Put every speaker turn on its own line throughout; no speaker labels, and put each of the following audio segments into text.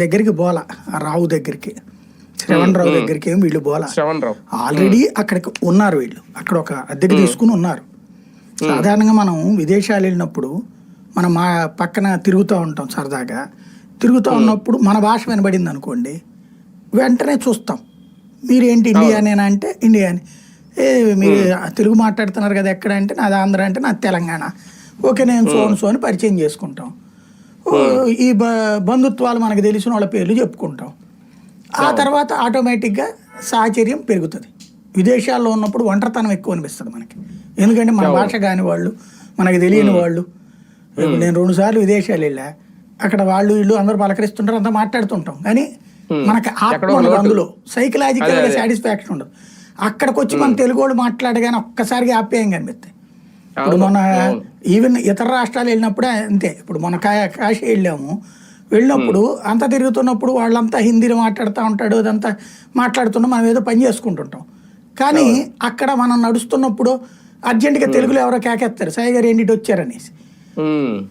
దగ్గరికి పోలా, ఆ రావు దగ్గరికి, శ్రవణ్ రావు దగ్గరికి ఏం వీళ్ళు పోలా. ఆల్రెడీ అక్కడికి ఉన్నారు వీళ్ళు, అక్కడ ఒక అద్దెకి తీసుకుని ఉన్నారు. సాధారణంగా మనం విదేశాలు వెళ్ళినప్పుడు మనం మా పక్కన తిరుగుతూ ఉంటాం, సరదాగా తిరుగుతూ ఉన్నప్పుడు మన భాష వినబడింది అనుకోండి, వెంటనే చూస్తాం మీరేంటి ఇండియానేనా అంటే ఇండియా అని. మీరు తెలుగు మాట్లాడుతున్నారు కదా ఎక్కడ అంటే నాది ఆంధ్ర అంటే నాది తెలంగాణ, ఓకే నేను సో అని పరిచయం చేసుకుంటాం. ఈ బంధుత్వాలు మనకు తెలిసిన వాళ్ళ పేర్లు చెప్పుకుంటాం. ఆ తర్వాత ఆటోమేటిక్గా సాహచర్యం పెరుగుతుంది. విదేశాల్లో ఉన్నప్పుడు ఒంటరితనం ఎక్కువ అనిపిస్తుంది మనకి, ఎందుకంటే మన భాష కాని వాళ్ళు, మనకి తెలియని వాళ్ళు. ఇప్పుడు నేను 2 సార్లు విదేశాలు వెళ్ళా, అక్కడ వాళ్ళు వీళ్ళు అందరూ పలకరిస్తుంటారు, అంతా మాట్లాడుతుంటాం, కానీ మనకి ఆత్మ అందులో సైకలాజికల్ గా సాటిస్ఫాక్షన్ ఉండదు. అక్కడికి వచ్చి మన తెలుగు వాళ్ళు మాట్లాడగానే ఒక్కసారిగా ఆప్యాయంగా అనిపిస్తాయి. ఇప్పుడు మన ఈవెన్ ఇతర రాష్ట్రాలు వెళ్ళినప్పుడే అంతే. ఇప్పుడు మన కాశీ వెళ్ళినప్పుడు అంతా తిరుగుతున్నప్పుడు వాళ్ళంతా హిందీలో మాట్లాడుతూ ఉంటాడు, అదంతా మాట్లాడుతున్నా మనం ఏదో పని చేసుకుంటుంటాం. కానీ అక్కడ మనం నడుస్తున్నప్పుడు అర్జెంటుగా తెలుగులో ఎవరో కేకేస్తారు, సాయి గారు ఏంటి వచ్చారనేసి.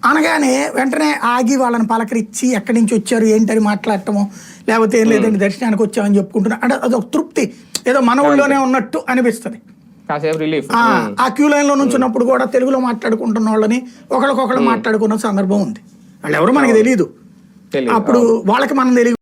అనగానే వెంటనే ఆగి వాళ్ళని పలకరించి ఎక్కడి నుంచి వచ్చారు ఏంటని మాట్లాడటము, లేకపోతే ఏం లేదండి దర్శనానికి వచ్చామని చెప్పుకుంటున్నా అంటే అదొక తృప్తి, ఏదో మన ఊళ్ళోనే ఉన్నట్టు అనిపిస్తుంది. ఆ క్యూ లైన్ లో నుంచున్నప్పుడు కూడా తెలుగులో మాట్లాడుకుంటున్న వాళ్ళని ఒకళ్ళకొకళ్ళు మాట్లాడుకున్న సందర్భం ఉంది. వాళ్ళు ఎవరు మనకి తెలియదు, అప్పుడు వాళ్ళకి మనం తెలియదు.